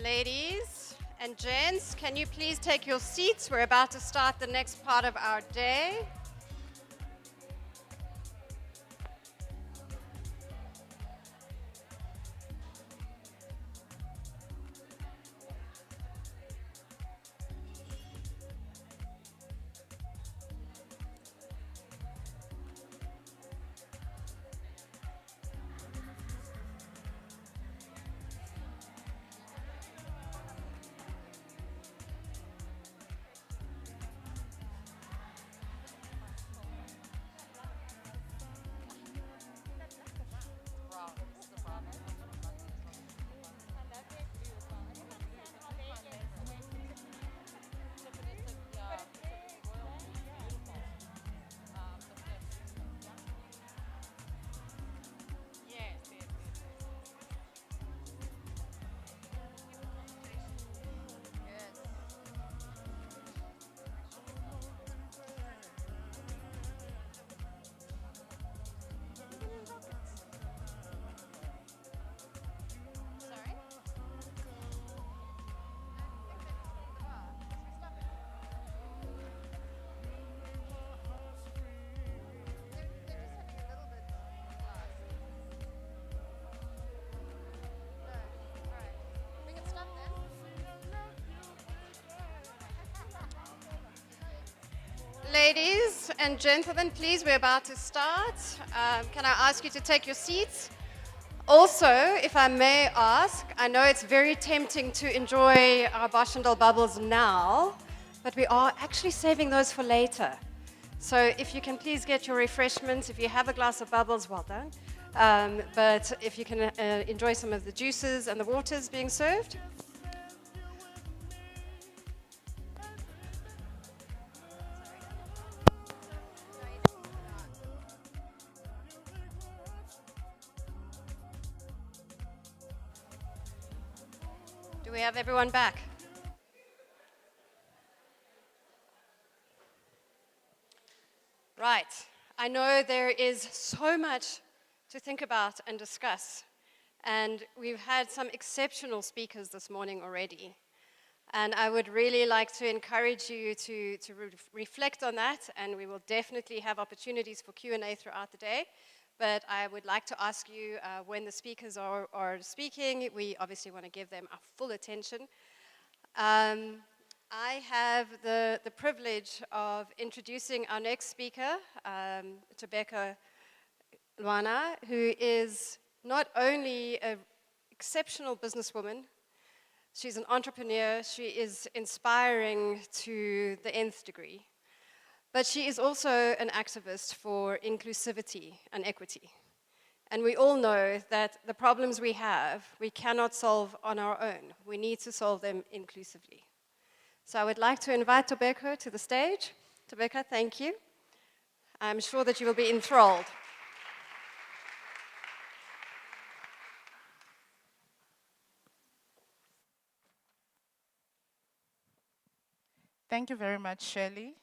Ladies and gents, can you please take your seats? We're about to start the next part of our day. Ladies and gentlemen, please, we're about to start. Can I ask you to take your seats? Also, if I may ask, I know it's very tempting to enjoy our Boschendal bubbles now, but we are actually saving those for later. So if you can please get your refreshments, if you have a glass of bubbles, well done. But if you can enjoy some of the juices and the waters being served. Do we have everyone back? Right. I know there is so much to think about and discuss, and we've had some exceptional speakers this morning already. And I would really like to encourage you to reflect on that, and we will definitely have opportunities for Q&A throughout the day. But I would like to ask you, when the speakers are speaking, we obviously want to give them our full attention. I have the privilege of introducing our next speaker, Tobeka Luana, who is not only an exceptional businesswoman, she's an entrepreneur, she is inspiring to the nth degree, but she is also an activist for inclusivity and equity. And we all know that the problems we have, we cannot solve on our own. We need to solve them inclusively. So I would like to invite Tobeka to the stage. Tobeka, thank you. I'm sure that you will be enthralled. Thank you very much, Shirley.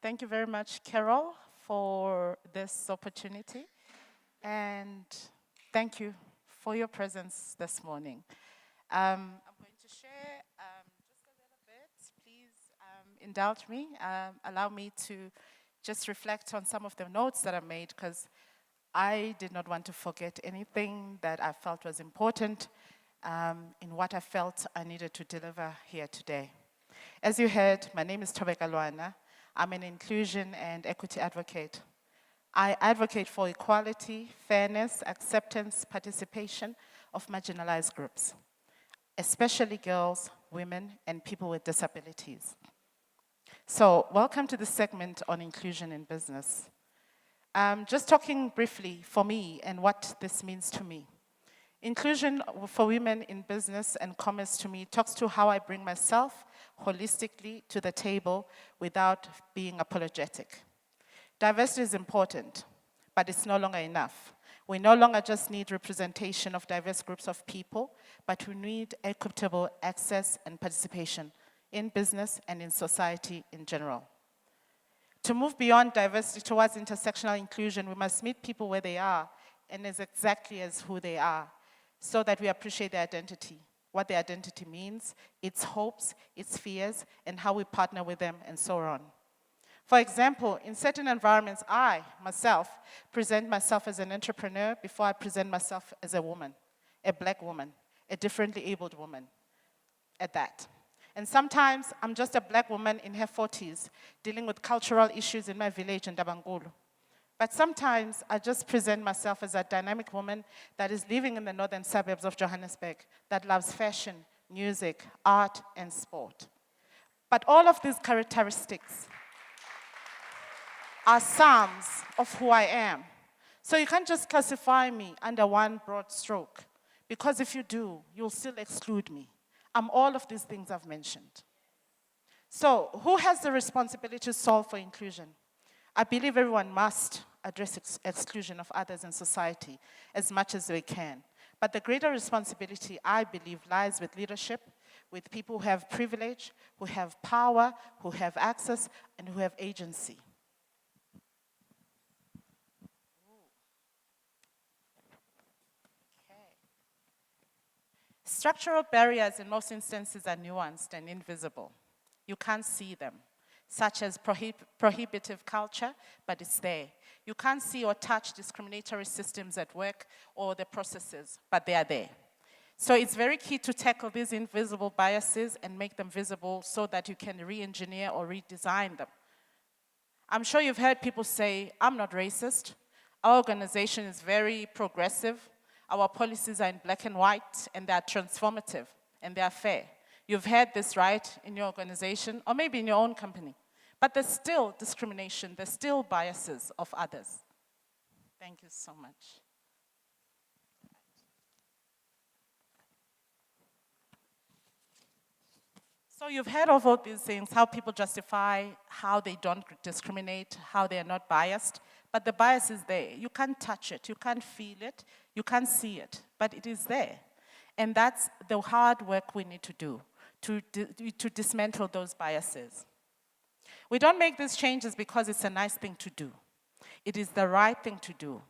Thank you very much, Carol, for this opportunity. And thank you for your presence this morning. I'm going to share just a little bit. Please indulge me. Allow me to just reflect on some of the notes that I made, because I did not want to forget anything that I felt was important in what I felt I needed to deliver here today. As you heard, my name is Tobeka Luana. I'm an inclusion and equity advocate. I advocate for equality, fairness, acceptance, participation of marginalized groups, especially girls, women, and people with disabilities. So, welcome to the segment on inclusion in business. Just talking briefly for me and what this means to me. Inclusion for women in business and commerce to me talks to how I bring myself holistically to the table without being apologetic. Diversity is important, but it's no longer enough. We no longer just need representation of diverse groups of people, but we need equitable access and participation in business and in society in general. To move beyond diversity towards intersectional inclusion, we must meet people where they are and as exactly as who they are, so that we appreciate their identity, what their identity means, its hopes, its fears, and how we partner with them, and so on. For example, in certain environments, I, myself, present myself as an entrepreneur before I present myself as a woman, a black woman, a differently abled woman, at that. And sometimes I'm just a black woman in her 40s dealing with cultural issues in my village in Dabangulu. But sometimes I just present myself as a dynamic woman that is living in the northern suburbs of Johannesburg, that loves fashion, music, art, and sport. But all of these characteristics are sums of who I am. So you can't just classify me under one broad stroke, because if you do, you'll still exclude me. I'm all of these things I've mentioned. So who has the responsibility to solve for inclusion? I believe everyone must address exclusion of others in society as much as they can. But the greater responsibility, I believe, lies with leadership, with people who have privilege, who have power, who have access, and who have agency. Structural barriers in most instances are nuanced and invisible. You can't see them, such as prohibitive culture, but it's there. You can't see or touch discriminatory systems at work or the processes, but they are there. So it's very key to tackle these invisible biases and make them visible so that you can re-engineer or redesign them. I'm sure you've heard people say, I'm not racist. Our organization is very progressive. Our policies are in black and white, and they are transformative, and they are fair. You've heard this, right, in your organization, or maybe in your own company. But there's still discrimination, there's still biases of others. Thank you so much. So you've heard of all these things, how people justify, how they don't discriminate, how they are not biased, but the bias is there. You can't touch it, you can't feel it, you can't see it, but it is there. And that's the hard work we need to do, to dismantle those biases. We don't make these changes because it's a nice thing to do. It is the right thing to do.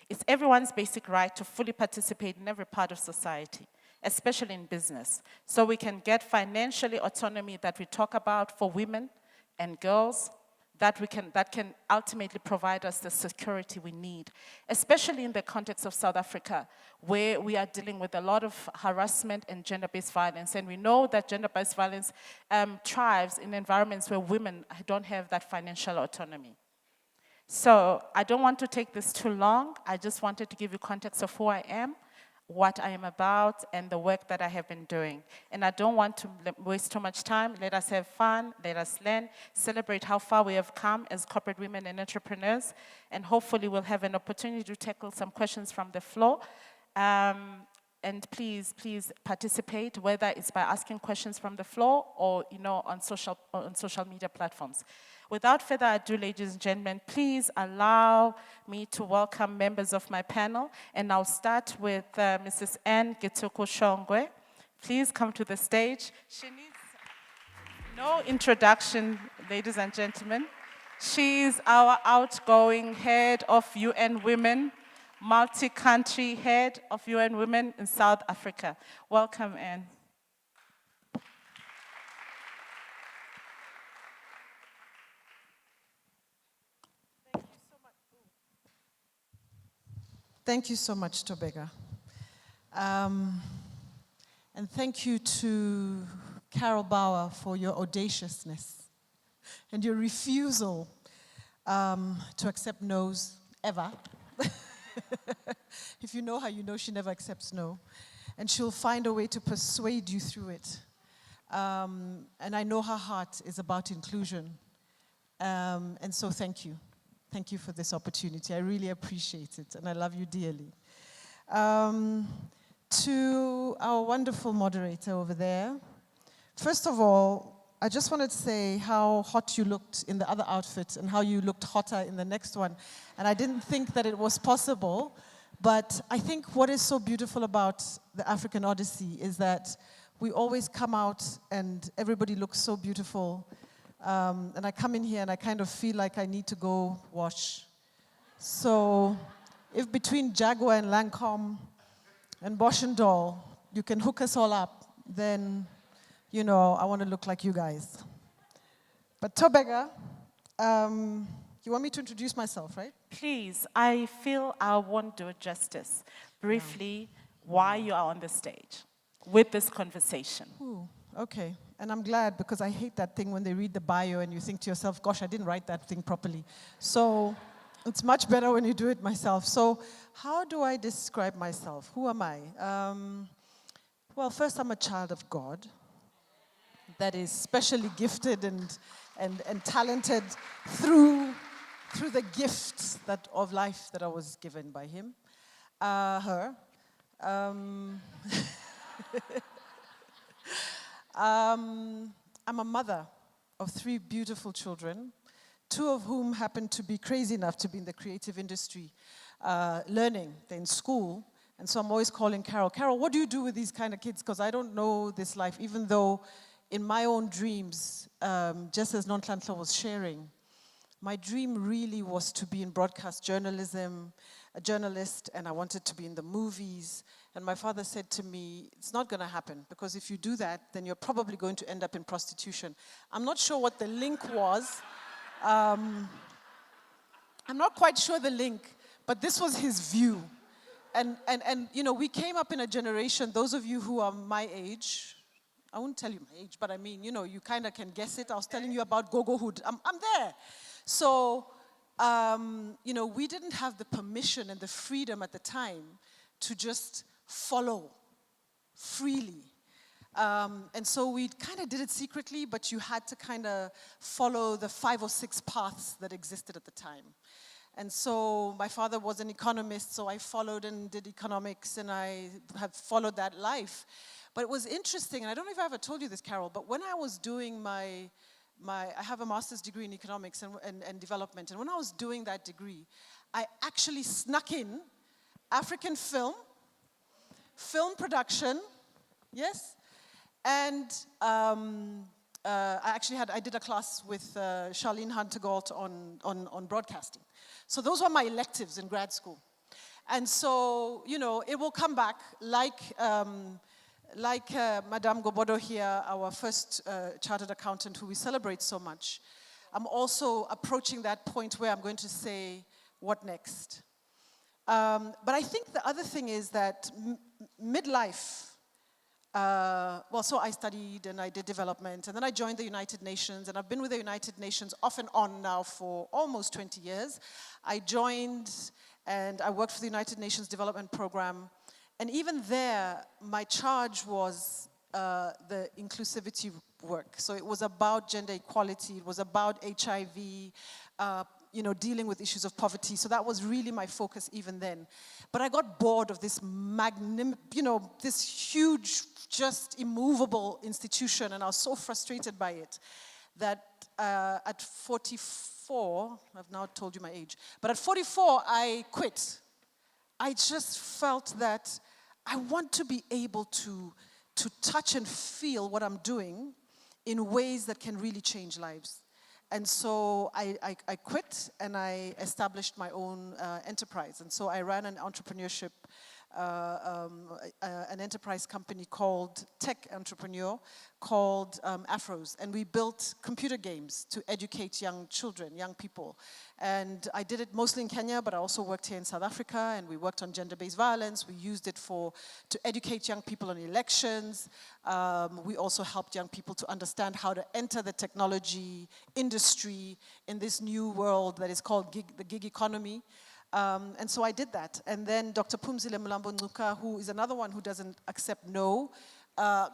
It's everyone's basic right to fully participate in every part of society, especially in business, so we can get financially autonomy that we talk about for women and girls, that can ultimately provide us the security we need, especially in the context of South Africa, where we are dealing with a lot of harassment and gender-based violence. And we know that gender-based violence thrives in environments where women don't have that financial autonomy. So I don't want to take this too long. I just wanted to give you context of who I am, what I am about, and the work that I have been doing. And I don't want to waste too much time. Let us have fun, let us learn, celebrate how far we have come as corporate women and entrepreneurs, and hopefully we'll have an opportunity to tackle some questions from the floor. And please participate, whether it's by asking questions from the floor or on social media platforms. Without further ado, ladies and gentlemen, please allow me to welcome members of my panel. And I'll start with Mrs. Anne Gitoko-Shongwe. Please come to the stage. She needs no introduction, ladies and gentlemen. She's our outgoing head of UN Women, multi-country head of UN Women in South Africa. Welcome, Anne. Thank you so much, Tobeka. And thank you to Carol Bauer for your audaciousness and your refusal to accept no's ever. If you know her, you know she never accepts no. And she'll find a way to persuade you through it. And I know her heart is about inclusion. And so thank you. Thank you for this opportunity. I really appreciate it, and I love you dearly. To our wonderful moderator over there, first of all, I just wanted to say how hot you looked in the other outfit and how you looked hotter in the next one. And I didn't think that it was possible, but I think what is so beautiful about the African Odyssey is that we always come out and everybody looks so beautiful. And I come in here and I kind of feel like I need to go wash. So if between Jaguar and Lancome and Bosch and Doll, you can hook us all up, then, you know, I want to look like you guys. But Tobega, you want me to introduce myself, right? Please, I feel I won't do it justice. Briefly, why you are on the stage with this conversation. Ooh, okay. And I'm glad, because I hate that thing when they read the bio and you think to yourself, gosh, I didn't write that thing properly. So it's much better when you do it myself. So how do I describe myself? Who am I? Well, first, I'm a child of God that is specially gifted and talented through the gifts of life that I was given by him, her. I'm a mother of 3 beautiful children, 2 of whom happen to be crazy enough to be in the creative industry, learning. They're in school, and so I'm always calling Carol, Carol, what do you do with these kind of kids? Because I don't know this life, even though in my own dreams, just as Nonhlanhla was sharing, my dream really was to be in broadcast journalism, a journalist, and I wanted to be in the movies. And my father said to me, it's not going to happen, because if you do that, then you're probably going to end up in prostitution. I'm not sure what the link was. I'm not quite sure the link, but this was his view. And you know, we came up in a generation, those of you who are my age, I won't tell you my age, but I mean, you know, you kind of can guess it. I was telling you about Gogohood. I'm there. So, you know, we didn't have the permission and the freedom at the time to just follow freely. And so we kind of did it secretly, but you had to kind of follow the 5 or 6 paths that existed at the time. And so my father was an economist, so I followed and did economics, and I have followed that life. But it was interesting, and I don't know if I ever told you this, Carol, but when I was doing I have a master's degree in economics and development, and when I was doing that degree, I actually snuck in African film production, yes, and I did a class with Charlene Hunter-Galt on broadcasting. So those were my electives in grad school. And so, you know, it will come back like Madame Gobodo here, our first chartered accountant who we celebrate so much. I'm also approaching that point where I'm going to say, what next? But I think the other thing is that midlife, well, so I studied and I did development, and then I joined the United Nations, and I've been with the United Nations off and on now for almost 20 years. I joined and I worked for the United Nations Development Program, and even there, my charge was the inclusivity work. So it was about gender equality, it was about HIV, you know, dealing with issues of poverty. So that was really my focus even then. But I got bored of this this huge, just immovable institution, and I was so frustrated by it that at 44, I've now told you my age, but at 44, I quit. I just felt that I want to be able to touch and feel what I'm doing in ways that can really change lives. And so I quit and I established my own enterprise. And so I ran an entrepreneurship, an enterprise company called Tech Entrepreneur called Afros. And we built computer games to educate young children, young people. And I did it mostly in Kenya, but I also worked here in South Africa, and we worked on gender-based violence. We used it to educate young people on elections. We also helped young people to understand how to enter the technology industry in this new world that is called the gig economy. And so I did that. And then Dr. Phumzile Mlambo-Ngcuka, who is another one who doesn't accept no,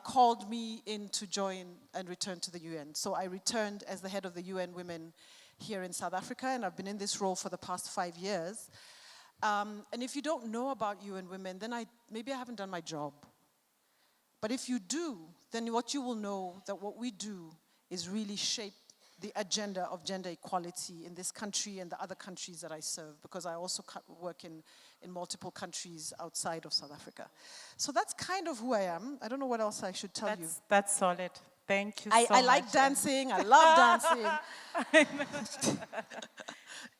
called me in to join and return to the UN. So I returned as the head of the UN Women here in South Africa, and I've been in this role for the past 5 years. And if you don't know about UN Women, then maybe I haven't done my job. But if you do, then what you will know that what we do is really shape the agenda of gender equality in this country and the other countries that I serve, because I also work in multiple countries outside of South Africa. So that's kind of who I am. I don't know what else I should tell you. That's solid. Thank you so much. I like dancing. I love dancing.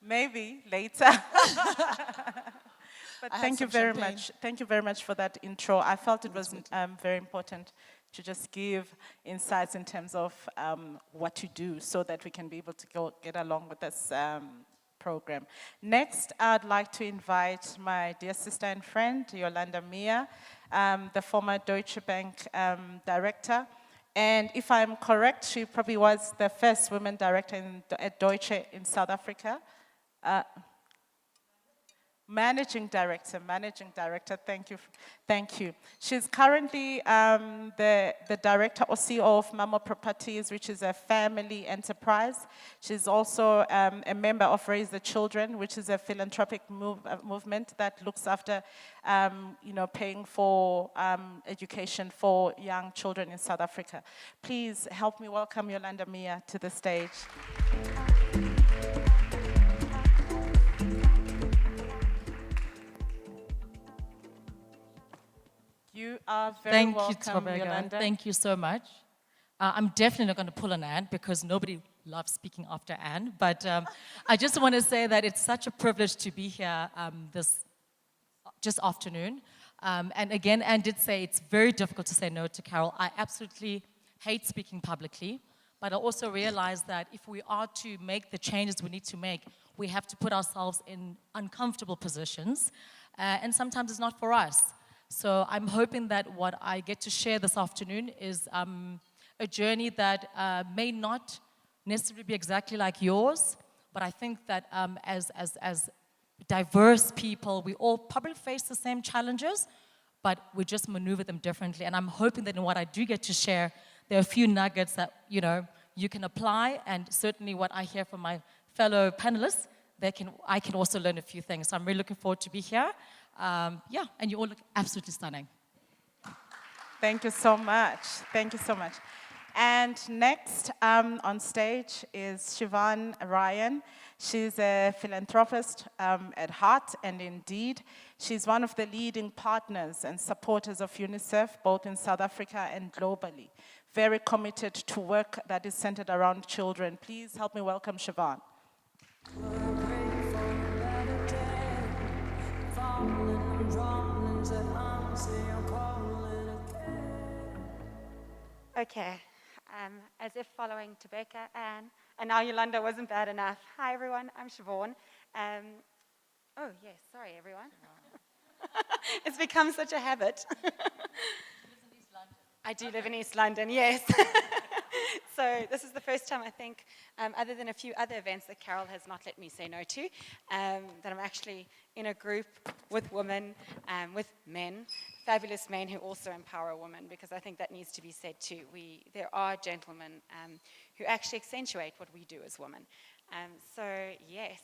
Maybe later. But thank you very much. Thank you very much for that intro. I felt it was very important to just give insights in terms of what you do so that we can be able to get along with this program. Next, I'd like to invite my dear sister and friend, Yolanda Mia, the former Deutsche Bank director. And if I'm correct, she probably was the first woman director at Deutsche in South Africa. Managing director, thank you. She's currently the director or CEO of Mamo Properties, which is a family enterprise. She's also a member of Raise the Children, which is a philanthropic movement that looks after, paying for education for young children in South Africa. Please help me welcome Yolanda Mia to the stage. You are very welcome, Yolanda. Thank you so much. I'm definitely not going to pull an Anne because nobody loves speaking after Anne. But I just want to say that it's such a privilege to be here this afternoon. And again, Anne did say it's very difficult to say no to Carol. I absolutely hate speaking publicly. But I also realize that if we are to make the changes we need to make, we have to put ourselves in uncomfortable positions. And sometimes it's not for us. So I'm hoping that what I get to share this afternoon is a journey that may not necessarily be exactly like yours, but I think that as diverse people, we all probably face the same challenges, but we just maneuver them differently. And I'm hoping that in what I do get to share, there are a few nuggets that you can apply, and certainly what I hear from my fellow panelists, I can also learn a few things. So I'm really looking forward to be here. And you all look absolutely stunning. Thank you so much. Thank you so much. And next on stage is Siobhan Ryan. She's a philanthropist at heart and indeed. She's one of the leading partners and supporters of UNICEF, both in South Africa and globally. Very committed to work that is centered around children. Please help me welcome Siobhan. Okay, as if following Tobeka, Anne, and now Yolanda wasn't bad enough. Hi everyone, I'm Siobhan. Oh yes, sorry everyone. It's become such a habit. I do live in East London, yes. So this is the first time I think, other than a few other events that Carol has not let me say no to, that I'm actually in a group with women, with men, fabulous men who also empower women, because I think that needs to be said too. There are gentlemen who actually accentuate what we do as women. So yes,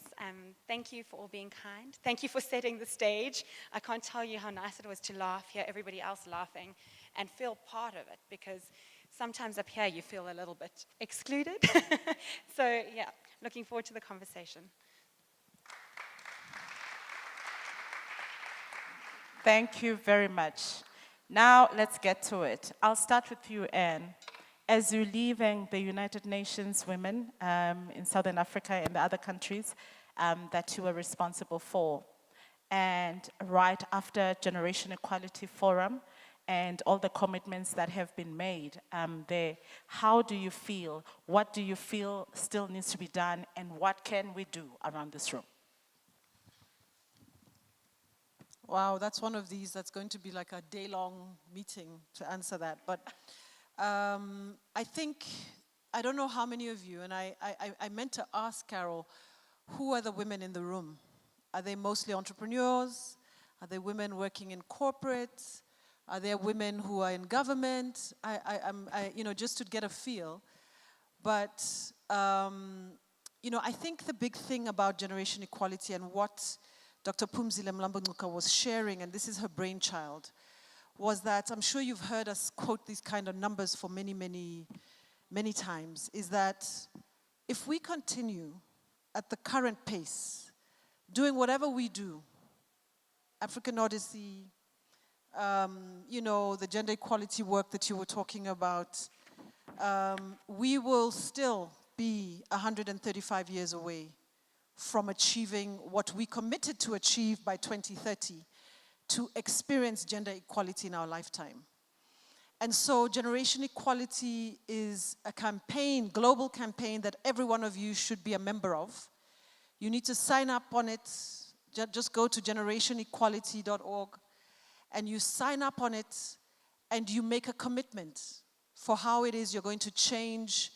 thank you for all being kind. Thank you for setting the stage. I can't tell you how nice it was to laugh, hear everybody else laughing, and feel part of it, because sometimes up here you feel a little bit excluded. So yeah, looking forward to the conversation. Thank you very much. Now let's get to it. I'll start with you, Anne. As you're leaving the United Nations Women in Southern Africa and the other countries that you were responsible for, and right after Generation Equality Forum, and all the commitments that have been made there, how do you feel? What do you feel still needs to be done, and what can we do around this room? Wow, that's one of these that's going to be like a day-long meeting to answer that. But I think, I don't know how many of you, and I meant to ask Carol, who are the women in the room? Are they mostly entrepreneurs? Are they women working in corporate? Are there women who are in government? Just to get a feel. But, I think the big thing about generation equality and what Dr. Phumzile Mlambo-Ngcuka was sharing, and this is her brainchild, was that, I'm sure you've heard us quote these kind of numbers for many, many, many times, is that if we continue at the current pace, doing whatever we do, African Odyssey, the gender equality work that you were talking about, we will still be 135 years away from achieving what we committed to achieve by 2030, to experience gender equality in our lifetime. And so Generation Equality is a campaign, global campaign, that every one of you should be a member of. You need to sign up on it. Just go to generationequality.org and you sign up on it and you make a commitment for how it is you're going to change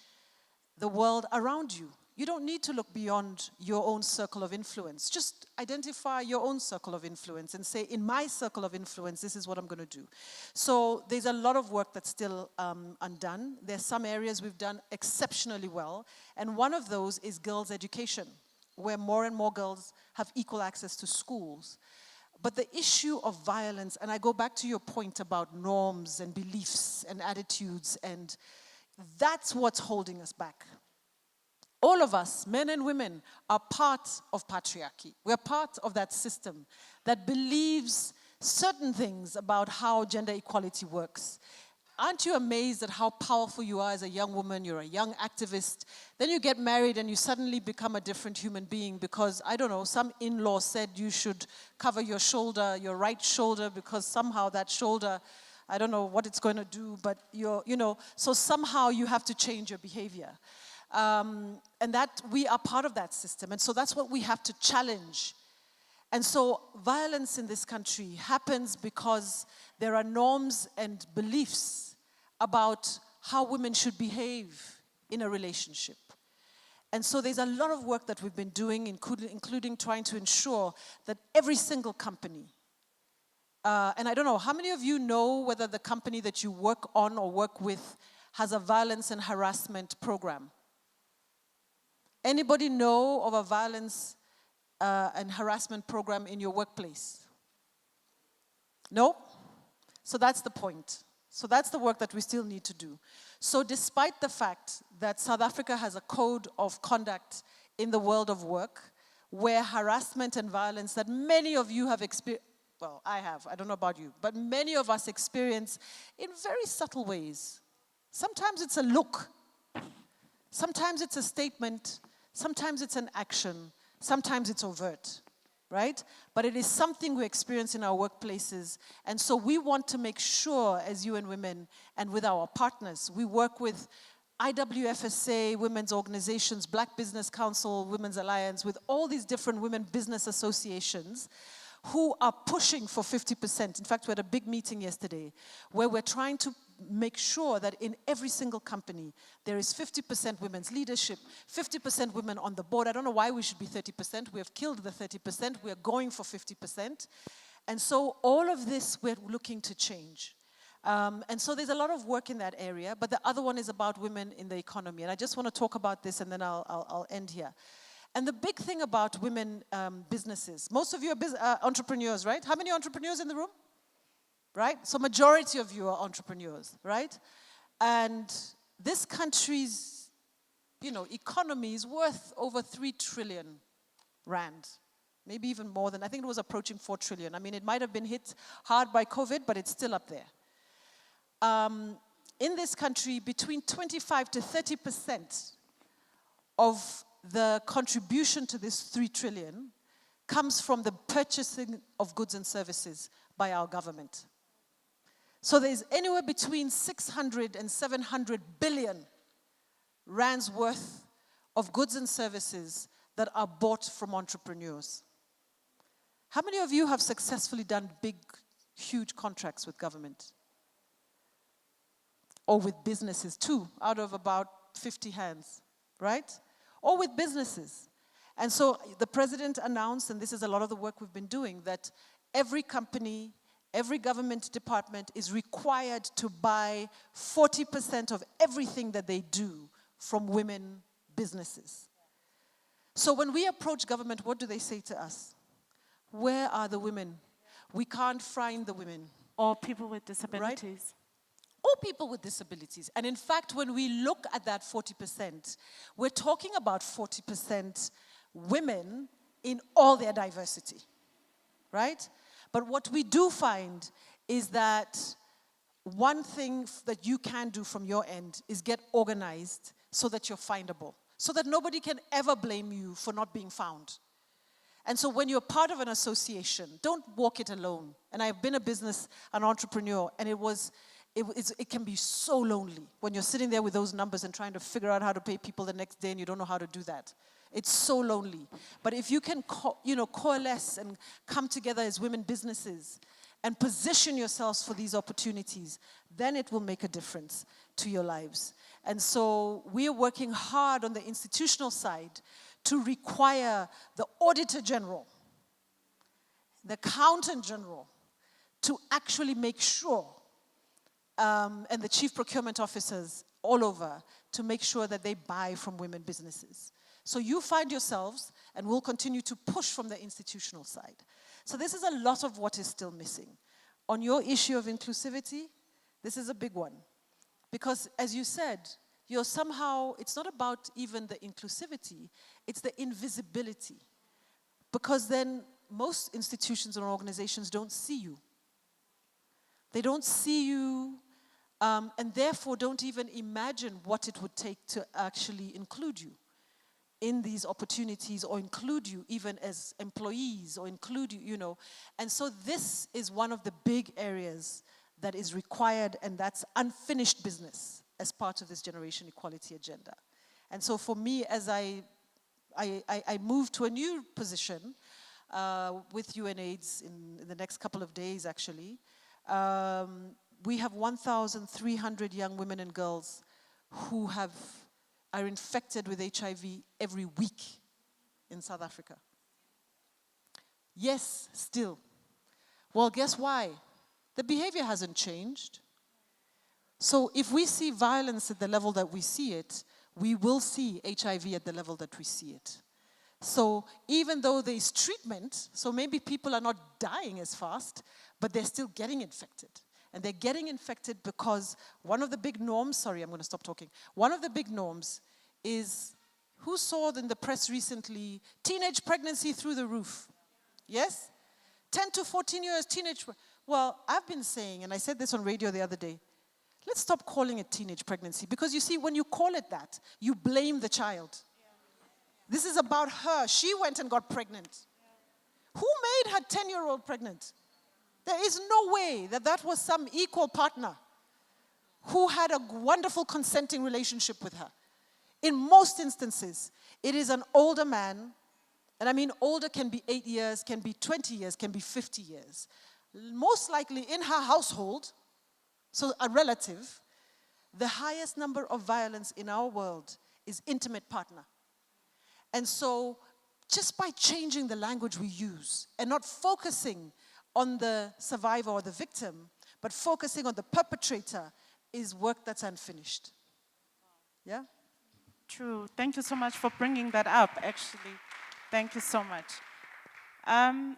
the world around you. You don't need to look beyond your own circle of influence. Just identify your own circle of influence and say, in my circle of influence, this is what I'm going to do. So there's a lot of work that's still undone. There's some areas we've done exceptionally well. And one of those is girls' education, where more and more girls have equal access to schools. But the issue of violence, and I go back to your point about norms and beliefs and attitudes, and that's what's holding us back. All of us, men and women, are part of patriarchy. We're part of that system that believes certain things about how gender equality works. Aren't you amazed at how powerful you are as a young woman? You're a young activist. Then you get married and you suddenly become a different human being because, I don't know, some in-law said you should cover your shoulder, your right shoulder, because somehow that shoulder, I don't know what it's going to do, but so somehow you have to change your behavior. And that we are part of that system. And so that's what we have to challenge. And so violence in this country happens because there are norms and beliefs about how women should behave in a relationship. And so there's a lot of work that we've been doing, including trying to ensure that every single company, and I don't know, how many of you know whether the company that you work on or work with has a violence and harassment program? Anybody know of a violence and harassment program in your workplace? No? So that's the point. So that's the work that we still need to do. So despite the fact that South Africa has a code of conduct in the world of work, where harassment and violence that many of you have experienced, well, I have, I don't know about you, but many of us experience in very subtle ways. Sometimes it's a look. Sometimes it's a statement. Sometimes it's an action, sometimes it's overt, right? But it is something we experience in our workplaces. And so we want to make sure, as UN Women and with our partners, we work with IWFSA, women's organizations, Black Business Council, Women's Alliance, with all these different women business associations who are pushing for 50%. In fact, we had a big meeting yesterday where we're trying to make sure that in every single company there is 50% women's leadership, 50% women on the board. I don't know why we should be 30%. We have killed the 30%. We're going for 50%. And so all of this we're looking to change. And so there's a lot of work in that area, but the other one is about women in the economy. And I just want to talk about this and then I'll end here. And the big thing about women businesses, most of you are entrepreneurs, right? How many entrepreneurs in the room? Right? So majority of you are entrepreneurs, right? And this country's, economy is worth over 3 trillion rand. Maybe even more than, I think it was approaching 4 trillion. I mean, it might have been hit hard by COVID, but it's still up there. In this country, between 25 to 30% of the contribution to this 3 trillion comes from the purchasing of goods and services by our government. So there's anywhere between 600 and 700 billion rands worth of goods and services that are bought from entrepreneurs. How many of you have successfully done big, huge contracts with government? Or with businesses too, out of about 50 hands, right? Or with businesses. And so the president announced, and this is a lot of the work we've been doing, that every company, every government department is required to buy 40% of everything that they do from women businesses. So when we approach government, what do they say to us? Where are the women? We can't find the women. Or people with disabilities. Right? Or people with disabilities. And in fact, when we look at that 40%, we're talking about 40% women in all their diversity, right? But what we do find is that one thing that you can do from your end is get organized so that you're findable, so that nobody can ever blame you for not being found. And so when you're part of an association, don't walk it alone. And I've been an entrepreneur, and it was it can be so lonely when you're sitting there with those numbers and trying to figure out how to pay people the next day and you don't know how to do that. It's so lonely. But if you can coalesce and come together as women businesses and position yourselves for these opportunities, then it will make a difference to your lives. And so we're working hard on the institutional side to require the Auditor General, the Accountant General, to actually make sure, and the Chief Procurement Officers all over, to make sure that they buy from women businesses. So you find yourselves, and we'll continue to push from the institutional side. So this is a lot of what is still missing. On your issue of inclusivity, this is a big one. Because as you said, you're somehow, it's not about even the inclusivity, it's the invisibility. Because then most institutions and organizations don't see you. They don't see you, and therefore don't even imagine what it would take to actually include you in these opportunities, or include you even as employees, or include you, you know. And so this is one of the big areas that is required, and that's unfinished business as part of this generation equality agenda. And so for me, as I move to a new position with UNAIDS in the next couple of days, actually, we have 1,300 young women and girls who are infected with HIV every week in South Africa. Yes, still. Well, guess why? The behavior hasn't changed. So if we see violence at the level that we see it, we will see HIV at the level that we see it. So even though there is treatment, so maybe people are not dying as fast, but they're still getting infected. And they're getting infected because one of the big norms, sorry, I'm going to stop talking. One of the big norms is, who saw in the press recently, teenage pregnancy through the roof? Yes? 10 to 14 years, teenage. Well, I've been saying, and I said this on radio the other day, let's stop calling it teenage pregnancy. Because you see, when you call it that, you blame the child. This is about her. She went and got pregnant. Who made her 10-year-old pregnant? There is no way that that was some equal partner who had a wonderful consenting relationship with her. In most instances, it is an older man, and I mean older can be 8 years, can be 20 years, can be 50 years. Most likely in her household, so a relative. The highest number of violence in our world is intimate partner. And so just by changing the language we use and not focusing on the survivor or the victim, but focusing on the perpetrator, is work that's unfinished. Yeah? True. Thank you so much for bringing that up, actually. Thank you so much.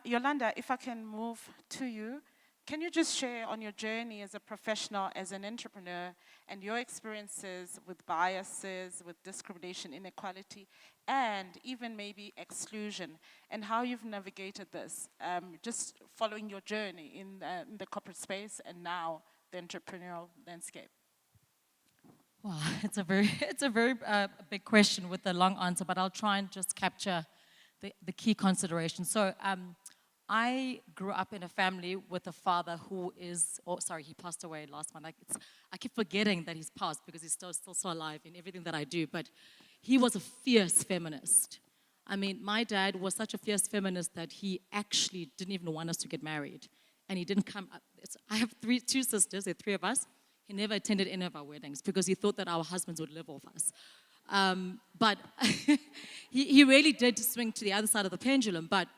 Yolanda, if I can move to you, can you just share on your journey as a professional, as an entrepreneur, and your experiences with biases, with discrimination, inequality, and even maybe exclusion, and how you've navigated this, just following your journey in the corporate space and now the entrepreneurial landscape? Wow, it's a very big question with a long answer, but I'll try and just capture the key considerations. So I grew up in a family with a father who is, he passed away last month. I keep forgetting that he's passed because he's still so alive in everything that I do, but he was a fierce feminist. I mean, my dad was such a fierce feminist that he actually didn't even want us to get married. And he didn't come up. I have two sisters, there are three of us. He never attended any of our weddings because he thought that our husbands would live off us. But he really did swing to the other side of the pendulum. But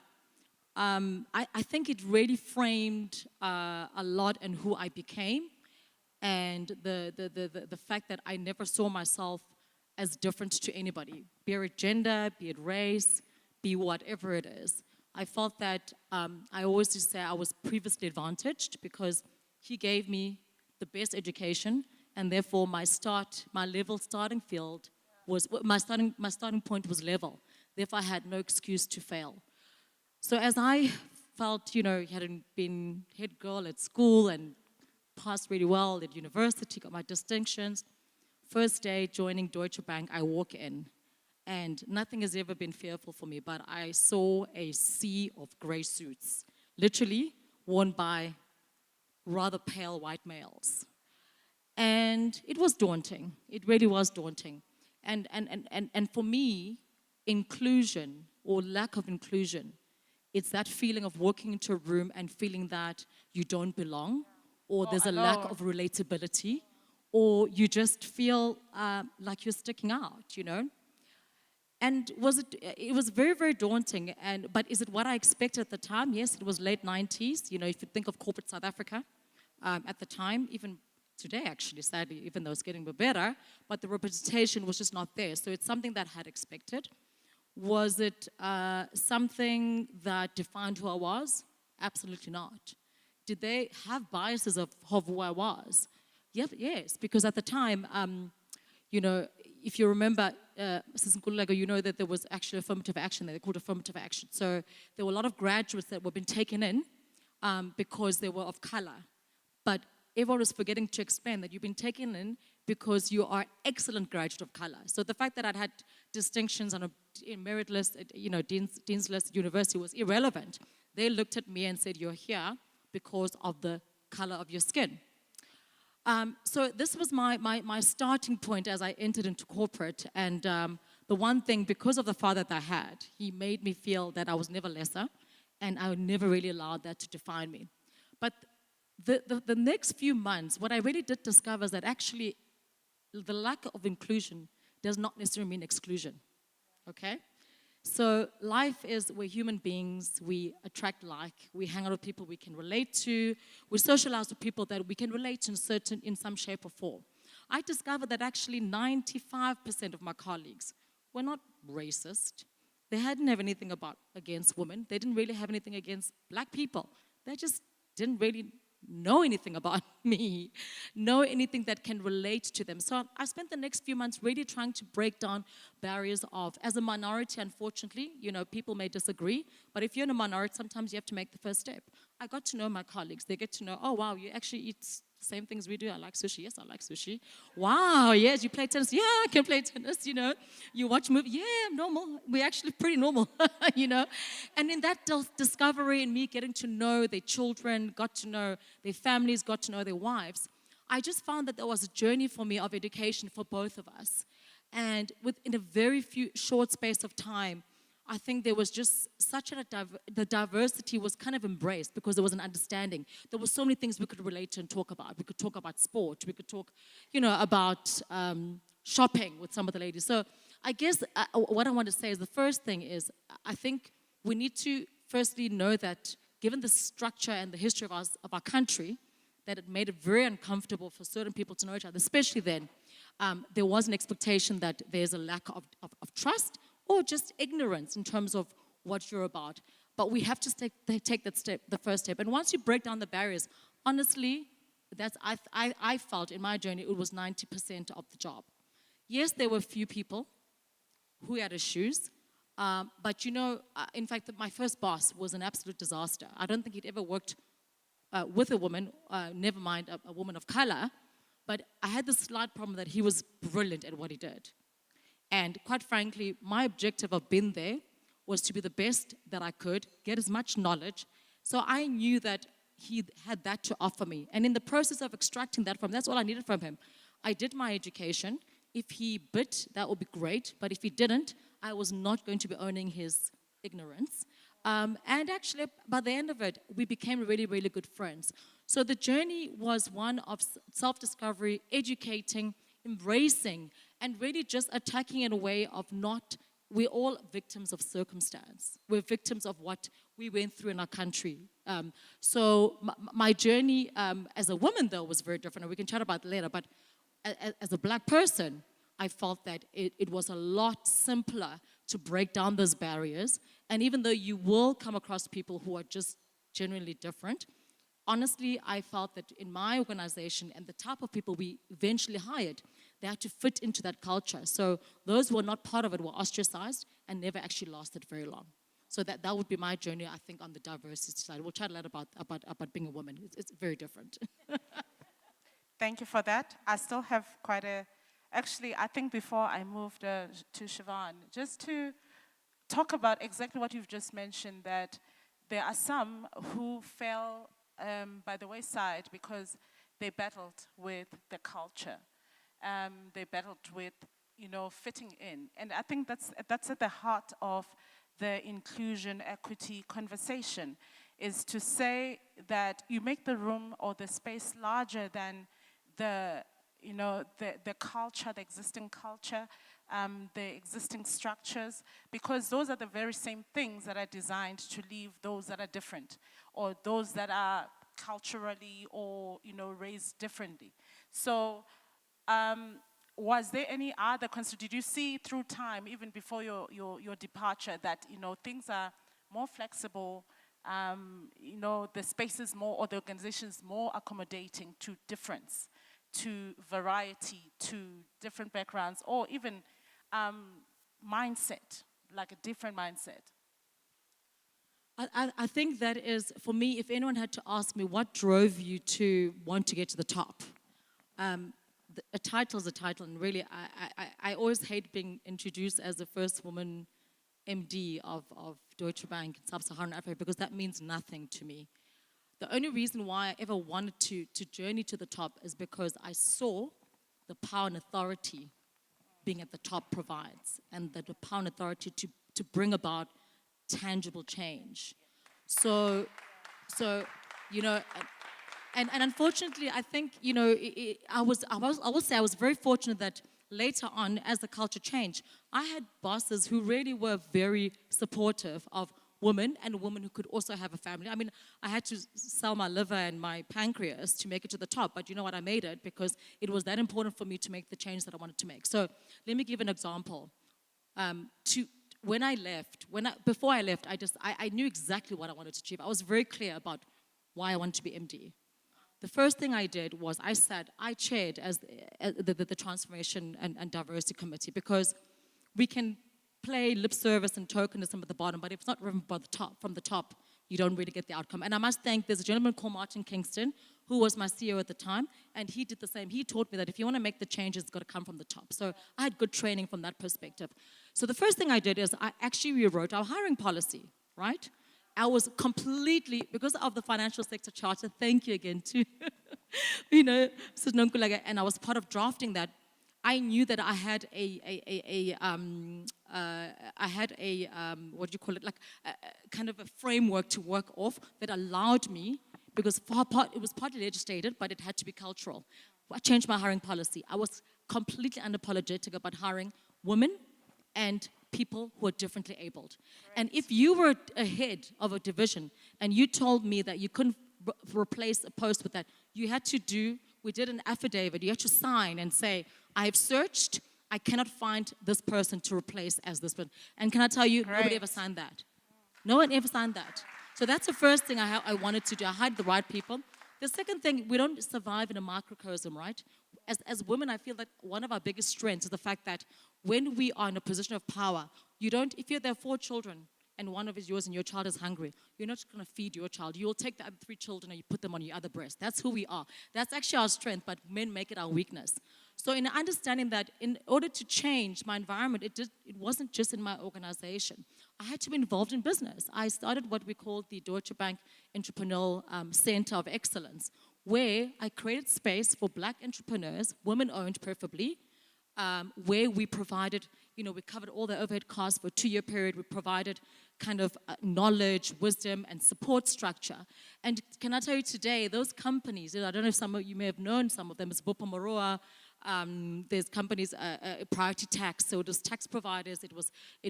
I think it really framed a lot in who I became, and the fact that I never saw myself as different to anybody, be it gender, be it race, be whatever it is. I felt that I always used to say I was previously advantaged because he gave me the best education, and therefore my starting field was my starting point was level. Therefore, I had no excuse to fail. So as I felt, hadn't been head girl at school and passed really well at university, got my distinctions. First day joining Deutsche Bank, I walk in, and nothing has ever been fearful for me, but I saw a sea of gray suits, literally worn by rather pale white males. And it was daunting. It really was daunting. And for me, inclusion or lack of inclusion, it's that feeling of walking into a room and feeling that you don't belong, or there's a lack of relatability, or you just feel like you're sticking out, you know? And it was very, very daunting. But is it what I expected at the time? Yes, it was late 90s. You know, if you think of corporate South Africa at the time, even today, actually, sadly, even though it's getting a bit better, but the representation was just not there. So it's something that I had expected. Was it something that defined who I was? Absolutely not. Did they have biases of who I was? Yes, because at the time, you know, if you remember, Mrs. Nkululeko, you know that there was actually affirmative action there. They called affirmative action. So there were a lot of graduates that were being taken in because they were of color. But everyone was forgetting to explain that you've been taken in because you are excellent graduate of color. So the fact that I'd had distinctions on a merit list, you know, dean's list at university was irrelevant. They looked at me and said, you're here because of the color of your skin. So this was my starting point as I entered into corporate. And the one thing, because of the father that I had, he made me feel that I was never lesser, and I would never really allow that to define me. But the next few months, what I really did discover is that actually the lack of inclusion does not necessarily mean exclusion, okay? So life is, we're human beings, we attract like, we hang out with people we can relate to, we socialize with people that we can relate to in some shape or form. I discovered that actually 95% of my colleagues were not racist. They hadn't have anything against women. They didn't really have anything against black people. They just didn't really know anything about me, know anything that can relate to them. So I spent the next few months really trying to break down barriers of, as a minority, unfortunately, you know, people may disagree, but if you're in a minority, sometimes you have to make the first step. I got to know my colleagues. They get to know, oh, wow, you actually eat the same things we do. I like sushi. Yes, I like sushi. Wow, yes, you play tennis. Yeah, I can play tennis, you know. You watch movies. Yeah, I'm normal. We're actually pretty normal, you know. And in that discovery and me getting to know their children, got to know their families, got to know their wives, I just found that there was a journey for me of education for both of us. And within a very short space of time, I think there was just such the diversity was kind of embraced because there was an understanding. There were so many things we could relate to and talk about. We could talk about sport. We could talk, you know, about shopping with some of the ladies. So I guess what I want to say is the first thing is I think we need to firstly know that given the structure and the history of our country, that it made it very uncomfortable for certain people to know each other, especially then. There was an expectation that there's a lack of trust or just ignorance in terms of what you're about. But we have to take that step, the first step. And once you break down the barriers, honestly, I felt in my journey it was 90% of the job. Yes, there were a few people who had issues, but you know, in fact, my first boss was an absolute disaster. I don't think he'd ever worked with a woman, never mind a woman of color, but I had this slight problem that he was brilliant at what he did. And quite frankly, my objective of being there was to be the best that I could, get as much knowledge. So I knew that he had that to offer me. And in the process of extracting that from, that's all I needed from him. I did my education. If he bit, that would be great. But if he didn't, I was not going to be owning his ignorance. And actually, by the end of it, we became really, really good friends. So the journey was one of self-discovery, educating, embracing, and really just attacking in a way of we're all victims of circumstance. We're victims of what we went through in our country. So my journey as a woman, though, was very different. And we can chat about it later. But as a black person, I felt that it was a lot simpler to break down those barriers. And even though you will come across people who are just genuinely different, honestly, I felt that in my organization and the type of people we eventually hired, they had to fit into that culture. So those who were not part of it were ostracized and never actually lasted very long. So that would be my journey, I think, on the diversity side. We'll chat a lot about being a woman. It's very different. Thank you for that. I still have quite actually, I think before I moved to Siobhan, just to talk about exactly what you've just mentioned, that there are some who fell by the wayside because they battled with the culture. They battled with, fitting in. And I think that's at the heart of the inclusion, equity conversation, is to say that you make the room or the space larger than the culture, the existing culture, the existing structures, because those are the very same things that are designed to leave those that are different, or those that are culturally or, raised differently. So was there any other did you see through time, even before your departure, that, things are more flexible, the space is more, or the organization is more accommodating to difference, to variety, to different backgrounds, or even mindset, like a different mindset? I think that is, for me, if anyone had to ask me what drove you to want to get to the top, a title is a title, and really, I always hate being introduced as the first woman MD of Deutsche Bank in Sub-Saharan Africa, because that means nothing to me. The only reason why I ever wanted to journey to the top is because I saw the power and authority being at the top provides, and the power and authority to bring about tangible change. So and unfortunately, I think, I will say I was very fortunate that later on, as the culture changed, I had bosses who really were very supportive of women, and women who could also have a family. I mean, I had to sell my liver and my pancreas to make it to the top, but you know what, I made it because it was that important for me to make the change that I wanted to make. So let me give an example. Before I left, I knew exactly what I wanted to achieve. I was very clear about why I wanted to be MD. The first thing I did was I chaired as the Transformation and Diversity Committee, because we can play lip service and tokenism at the bottom, but if it's not driven from the top, you don't really get the outcome. And I must thank, there's a gentleman called Martin Kingston, who was my CEO at the time, and he did the same. He taught me that if you want to make the changes, it's got to come from the top. So I had good training from that perspective. So the first thing I did is I actually rewrote our hiring policy, right? I was completely, because of the financial sector charter, thank you again to, Mrs. Nonkulaga, and I was part of drafting that. I knew that I had kind of a framework to work off that allowed me, because it was partly legislated, but it had to be cultural. I changed my hiring policy. I was completely unapologetic about hiring women and people who are differently abled. Right. And if you were a head of a division and you told me that you couldn't replace a post with that, we did an affidavit, you had to sign and say, I have searched, I cannot find this person to replace as this person. And can I tell you, nobody ever signed that. No one ever signed that. So that's the first thing I wanted to do. I hired the right people. The second thing, we don't survive in a microcosm, right? As women, I feel that one of our biggest strengths is the fact that when we are in a position of power, if there are 4 children and one of is yours and your child is hungry, you're not going to feed your child. You'll take the other 3 children and you put them on your other breast. That's who we are. That's actually our strength, but men make it our weakness. So in understanding that, in order to change my environment, it wasn't just in my organization. I had to be involved in business. I started what we called the Deutsche Bank Entrepreneurial Center of Excellence, where I created space for black entrepreneurs, women-owned preferably, where we provided, we covered all the overhead costs for a 2-year period. We provided kind of knowledge, wisdom, and support structure. And can I tell you today, those companies, I don't know if some of you may have known some of them, it's Bopa Maroa, there's companies, Priority Tax, so it was tax providers, it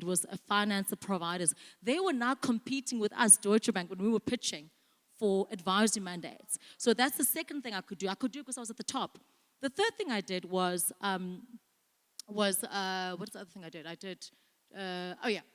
was finance providers. They were now competing with us, Deutsche Bank, when we were pitching for advisory mandates. So that's the second thing I could do. I could do it because I was at the top. The third thing I did was what's the other thing I did?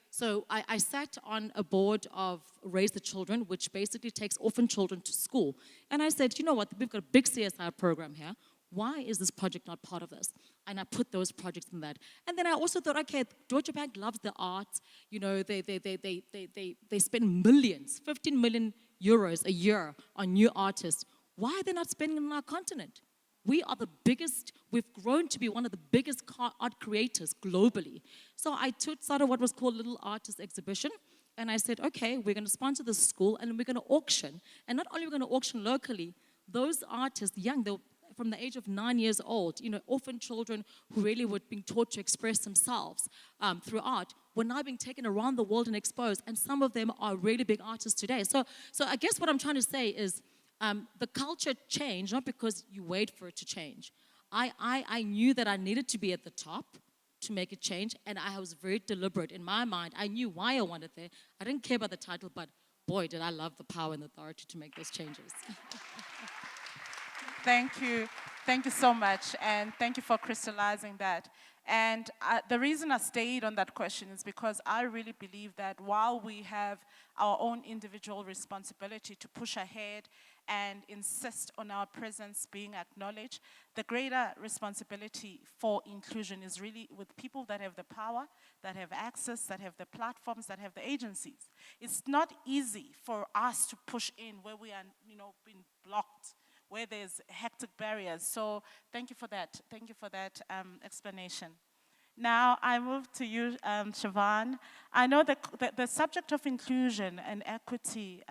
So I sat on a board of Raise the Children, which basically takes orphan children to school. And I said, you know what, we've got a big CSR program here. Why is this project not part of this? And I put those projects in that. And then I also thought, okay, Deutsche Bank loves the arts. They spend millions, 15 million euros a year on new artists. Why are they not spending on our continent? We are the biggest, we've grown to be one of the biggest art creators globally. So I started what was called Little Artist Exhibition, and I said, okay, we're going to sponsor this school, and we're going to auction. And not only are we going to auction locally, those artists, young, they from the age of 9 years old, orphan children who really were being taught to express themselves through art, were now being taken around the world and exposed, and some of them are really big artists today. So I guess what I'm trying to say is the culture changed, not because you wait for it to change. I knew that I needed to be at the top to make a change, and I was very deliberate. In my mind, I knew why I wanted there. I didn't care about the title, but boy, did I love the power and the authority to make those changes. Thank you. Thank you so much. And thank you for crystallizing that. And the reason I stayed on that question is because I really believe that while we have our own individual responsibility to push ahead and insist on our presence being acknowledged, the greater responsibility for inclusion is really with people that have the power, that have access, that have the platforms, that have the agencies. It's not easy for us to push in where we are, being blocked, where there's hectic barriers. So thank you for that. Thank you for that explanation. Now I move to you, Siobhan. I know the subject of inclusion and equity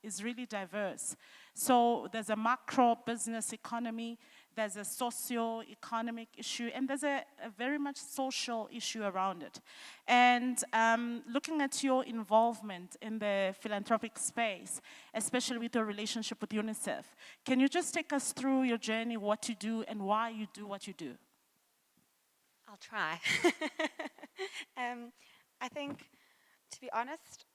is really diverse. So there's a macro business economy, there's a socio-economic issue, and there's a very much social issue around it. And looking at your involvement in the philanthropic space, especially with your relationship with UNICEF, can you just take us through your journey, what you do, and why you do what you do? I'll try. I think, to be honest,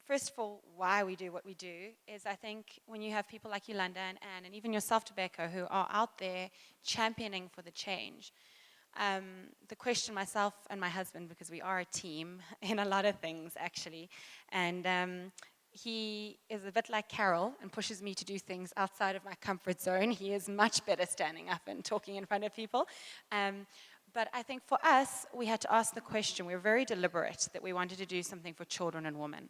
first of all, why we do what we do is I think when you have people like Yolanda and Anne, and even yourself, Tobacco, who are out there championing for the change, the question myself and my husband, because we are a team in a lot of things, actually, and he is a bit like Carol and pushes me to do things outside of my comfort zone. He is much better standing up and talking in front of people. But I think for us, we had to ask the question, we were very deliberate that we wanted to do something for children and women.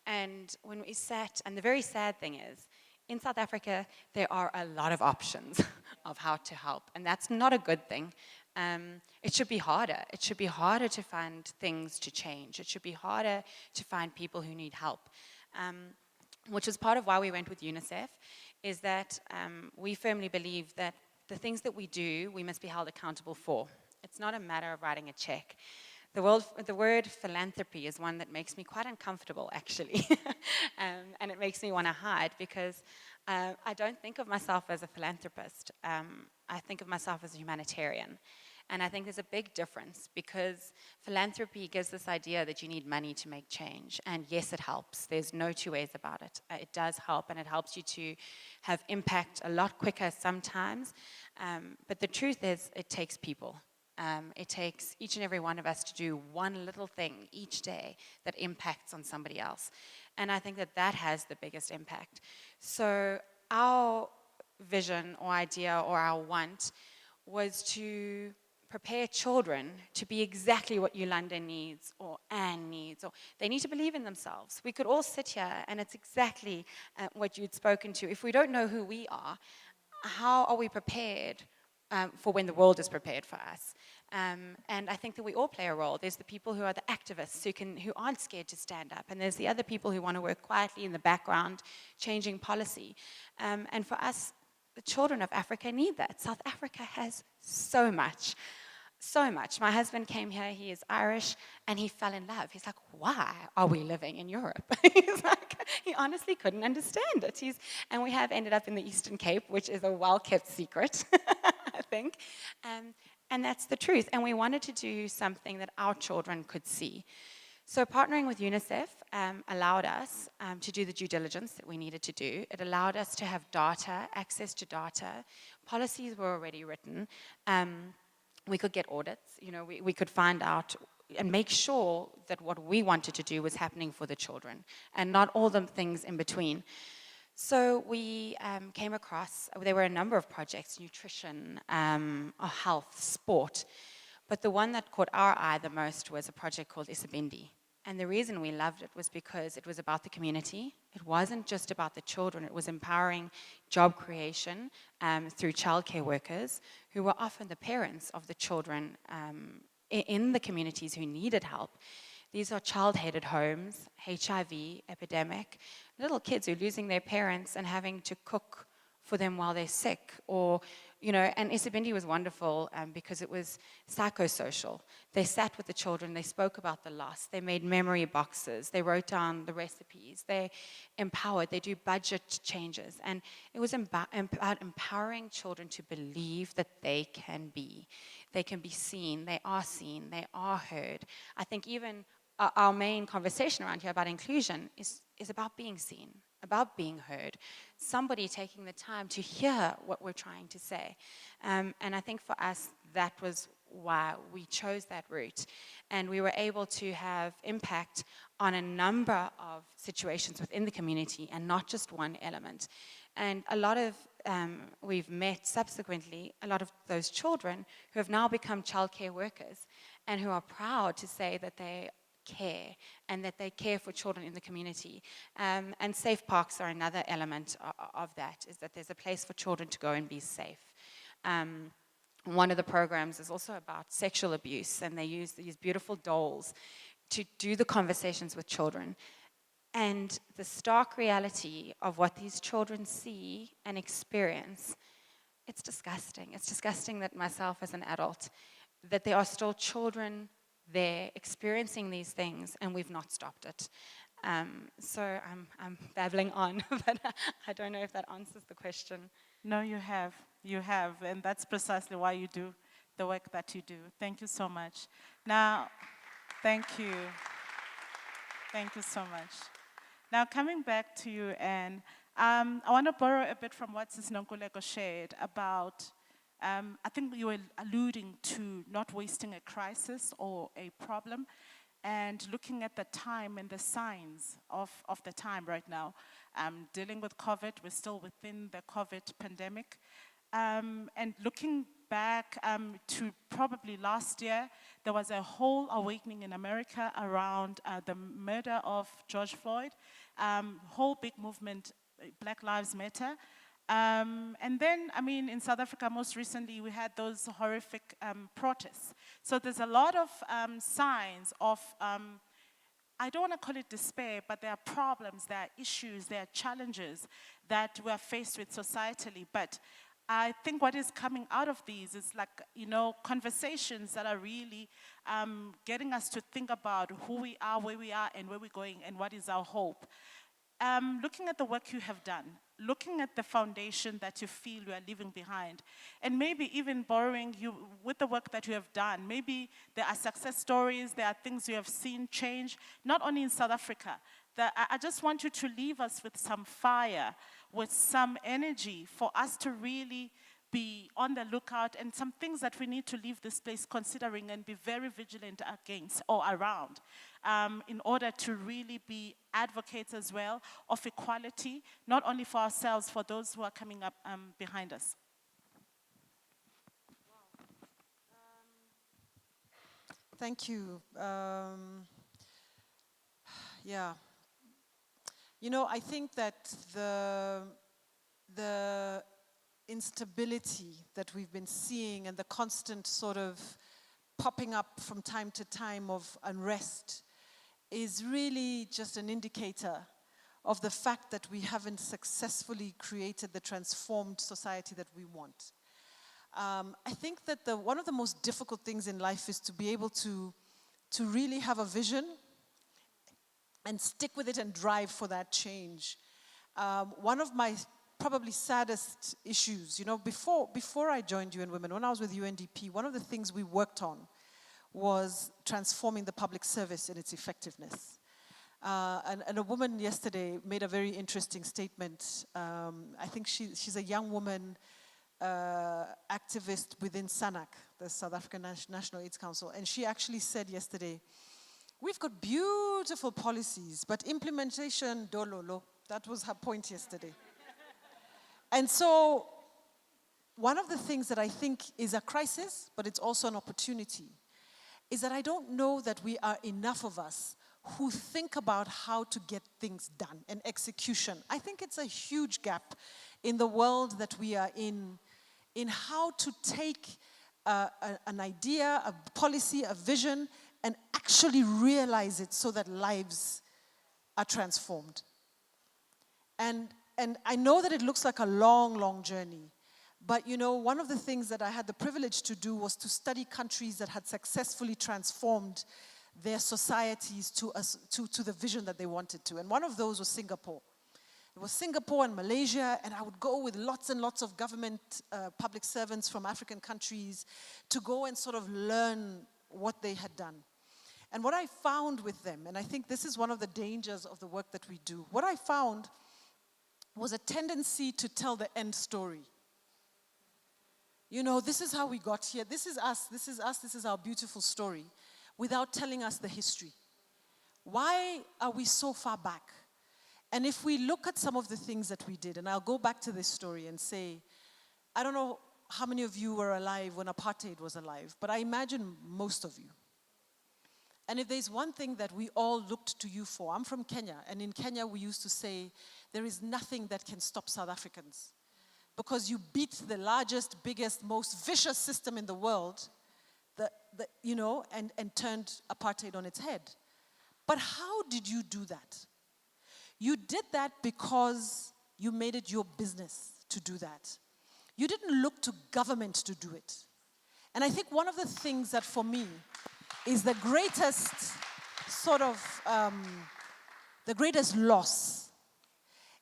And when we sat, and the very sad thing is, in South Africa, there are a lot of options of how to help, and that's not a good thing. It should be harder. It should be harder to find things to change. It should be harder to find people who need help, which is part of why we went with UNICEF, is that we firmly believe that the things that we do, we must be held accountable for. It's not a matter of writing a check. The word philanthropy is one that makes me quite uncomfortable, actually. And it makes me want to hide because I don't think of myself as a philanthropist. I think of myself as a humanitarian. And I think there's a big difference because philanthropy gives this idea that you need money to make change. And yes, it helps. There's no two ways about it. It does help, and it helps you to have impact a lot quicker sometimes. But the truth is, it takes people. It takes each and every one of us to do one little thing each day that impacts on somebody else. And I think that has the biggest impact. So our vision or idea or our want was to prepare children to be exactly what Yolanda needs or Anne needs, or they need to believe in themselves. We could all sit here and it's exactly what you'd spoken to. If we don't know who we are, how are we prepared for when the world is prepared for us? And I think that we all play a role. There's the people who are the activists who aren't scared to stand up, and there's the other people who want to work quietly in the background, changing policy. And for us, the children of Africa need that. South Africa has so much. So much. My husband came here, he is Irish, and he fell in love. He's like, why are we living in Europe? He's like, he honestly couldn't understand it. And we have ended up in the Eastern Cape, which is a well-kept secret, I think. And that's the truth. And we wanted to do something that our children could see. So partnering with UNICEF allowed us to do the due diligence that we needed to do. It allowed us to have data, access to data. Policies were already written. We could get audits, we could find out and make sure that what we wanted to do was happening for the children and not all the things in between. So we came across, there were a number of projects, nutrition, health, sport, but the one that caught our eye the most was a project called Isabindi. And the reason we loved it was because it was about the community. It wasn't just about the children. It was empowering job creation through childcare workers who were often the parents of the children in the communities who needed help. These are child-headed homes, HIV epidemic, little kids who are losing their parents and having to cook for them while they're sick, or, and Isabindi was wonderful because it was psychosocial. They sat with the children, they spoke about the loss, they made memory boxes, they wrote down the recipes, they empowered, they do budget changes, and it was about empowering children to believe that they can be seen, they are heard. I think even our main conversation around here about inclusion is about being seen, about being heard, somebody taking the time to hear what we're trying to say. And I think for us, that was why we chose that route. And we were able to have impact on a number of situations within the community and not just one element. And a lot of, we've met subsequently, a lot of those children who have now become childcare workers and who are proud to say that they care and that they care for children in the community. And safe parks are another element of that, is that there's a place for children to go and be safe. One of the programs is also about sexual abuse, and they use these beautiful dolls to do the conversations with children. And the stark reality of what these children see and experience, it's disgusting. It's disgusting that myself as an adult, that there are still children there experiencing these things, and we've not stopped it. So I'm babbling on, but I don't know if that answers the question. No, you have, and that's precisely why you do the work that you do. Thank you so much. Now, thank you so much. Now, coming back to you, Anne, I want to borrow a bit from what Sis Nonkuleko shared about, I think you were alluding to not wasting a crisis or a problem, and looking at the time and the signs of the time right now. Dealing with COVID, we're still within the COVID pandemic. And looking back to probably last year, there was a whole awakening in America around the murder of George Floyd, whole big movement, Black Lives Matter. And then, in South Africa, most recently, we had those horrific protests. So there's a lot of signs of, I don't want to call it despair, but there are problems, there are issues, there are challenges that we are faced with societally. But I think what is coming out of these is conversations that are really getting us to think about who we are, where we are, and where we're going, and what is our hope. Looking at the work you have done, looking at the foundation that you feel you are leaving behind, and maybe even borrowing you with the work that you have done. Maybe there are success stories, there are things you have seen change, not only in South Africa. I just want you to leave us with some fire, with some energy for us to really be on the lookout, and some things that we need to leave this place considering and be very vigilant against or around, in order to really be advocates as well of equality, not only for ourselves, for those who are coming up behind us. Thank you. Yeah. I think that the instability that we've been seeing and the constant sort of popping up from time to time of unrest is really just an indicator of the fact that we haven't successfully created the transformed society that we want. I think that one of the most difficult things in life is to be able to really have a vision and stick with it and drive for that change. One of my probably saddest issues, before I joined UN Women, when I was with UNDP, one of the things we worked on was transforming the public service and its effectiveness. And a woman yesterday made a very interesting statement. I think she's a young woman activist within SANAC, the South African National AIDS Council, and she actually said yesterday, we've got beautiful policies, but implementation, dololo. That was her point yesterday. And so, one of the things that I think is a crisis, but it's also an opportunity, is that I don't know that we are enough of us who think about how to get things done and execution. I think it's a huge gap in the world that we are in how to take an idea, a policy, a vision, and actually realize it so that lives are transformed. And I know that it looks like a long, long journey. But you know, one of the things that I had the privilege to do was to study countries that had successfully transformed their societies to the vision that they wanted to. And one of those was Singapore. It was Singapore and Malaysia, and I would go with lots and lots of government public servants from African countries to go and sort of learn what they had done. And what I found with them, and I think this is one of the dangers of the work that we do, what I found was a tendency to tell the end story. You know, this is how we got here, this is us, this is our beautiful story, without telling us the history. Why are we so far back? And if we look at some of the things that we did, and I'll go back to this story and say, I don't know how many of you were alive when apartheid was alive, but I imagine most of you. And if there's one thing that we all looked to you for, I'm from Kenya, and in Kenya we used to say, there is nothing that can stop South Africans. Because you beat the largest, biggest, most vicious system in the world, you know, and turned apartheid on its head. But how did you do that? You did that because you made it your business to do that. You didn't look to government to do it. And I think one of the things that for me is the greatest sort of, the greatest loss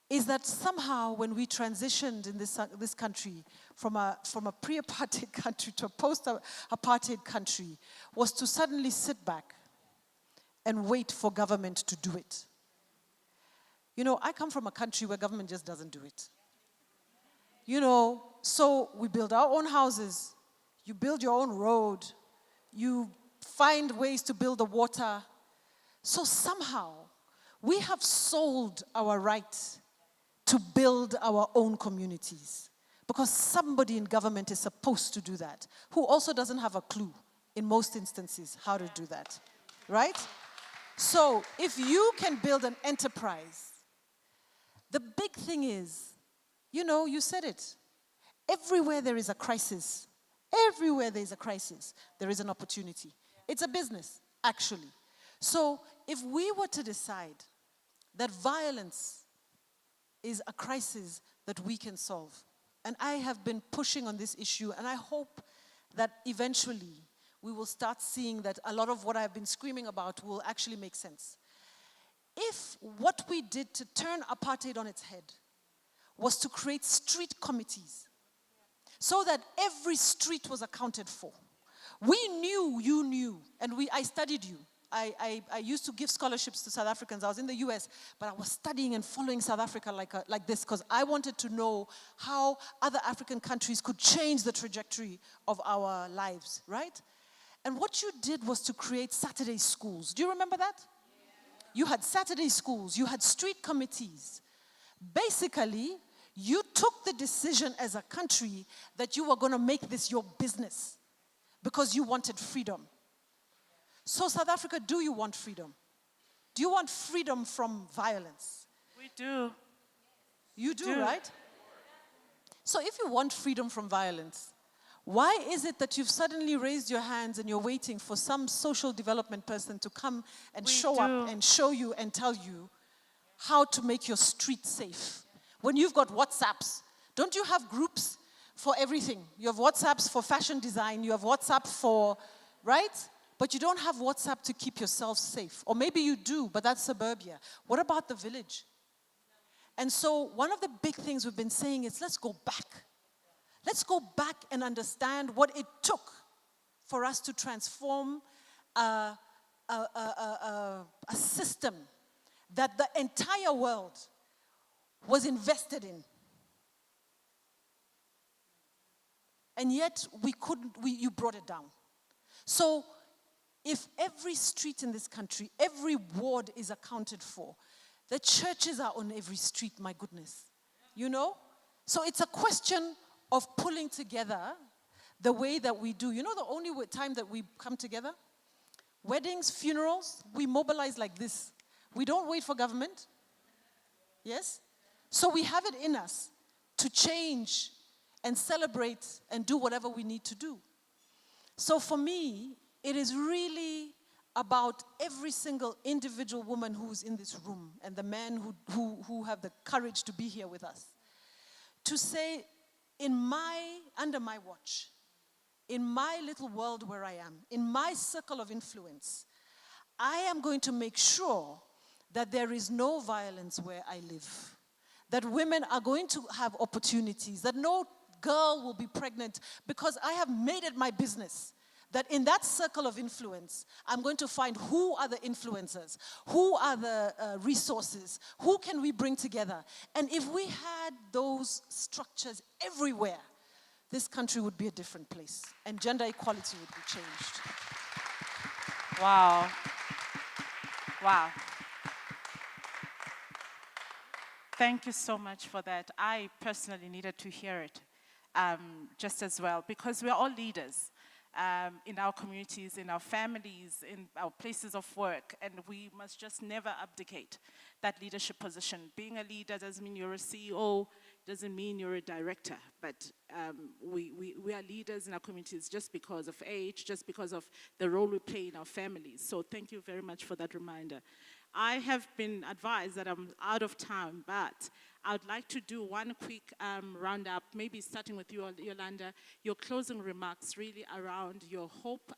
is that somehow when we transitioned in this country from a pre-apartheid country to a post-apartheid country was to suddenly sit back and wait for government to do it. You know, I come from a country where government just doesn't do it. You know, so we build our own houses, you build your own road, you find ways to build the water. So somehow, we have sold our right to build our own communities because somebody in government is supposed to do that, who also doesn't have a clue, in most instances, how to do that, right? So if you can build an enterprise, the big thing is, you know, you said it. Everywhere there is a crisis, there is an opportunity. It's a business, actually. So if we were to decide that violence is a crisis that we can solve, and I have been pushing on this issue, and I hope that eventually we will start seeing that a lot of what I've been screaming about will actually make sense. If what we did to turn apartheid on its head was to create street committees so that every street was accounted for, we knew, you knew, and I studied you. I used to give scholarships to South Africans. I was in the US, but I was studying and following South Africa like this because I wanted to know how other African countries could change the trajectory of our lives, right? And what you did was to create Saturday schools. Do you remember that? You had Saturday schools, you had street committees. Basically, you took the decision as a country that you were going to make this your business because you wanted freedom. So South Africa, do you want freedom? Do you want freedom from violence? We do. You do, right? So if you want freedom from violence, why is it that you've suddenly raised your hands and you're waiting for some social development person to come and show up and show you and tell you how to make your street safe? When you've got WhatsApps, don't you have groups for everything? You have WhatsApps for fashion design, you have WhatsApp for, right? But you don't have WhatsApp to keep yourself safe. Or maybe you do, but that's suburbia. What about the village? And so one of the big things we've been saying is let's go back. Let's go back and understand what it took for us to transform a system that the entire world was invested in. And yet you brought it down. So if every street in this country, every ward is accounted for, the churches are on every street, my goodness. You know? So it's a question of pulling together the way that we do. You know the only time that we come together? Weddings, funerals, we mobilize like this. We don't wait for government. Yes? So we have it in us to change and celebrate and do whatever we need to do. So for me, it is really about every single individual woman who's in this room and the men who have the courage to be here with us. To say, under my watch, in my little world where I am, in my circle of influence, I am going to make sure that there is no violence where I live, that women are going to have opportunities, that no girl will be pregnant, because I have made it my business that in that circle of influence, I'm going to find who are the influencers, who are the resources, who can we bring together. And if we had those structures everywhere, this country would be a different place, and gender equality would be changed. Wow. Wow. Thank you so much for that. I personally needed to hear it just as well, because we're all leaders. In our communities, in our families, in our places of work, and we must just never abdicate that leadership position. Being a leader doesn't mean you're a CEO, doesn't mean you're a director, but we are leaders in our communities just because of age, just because of the role we play in our families. So thank you very much for that reminder. I have been advised that I'm out of time, but I would like to do one quick roundup, maybe starting with you, Yolanda, your closing remarks really around your hope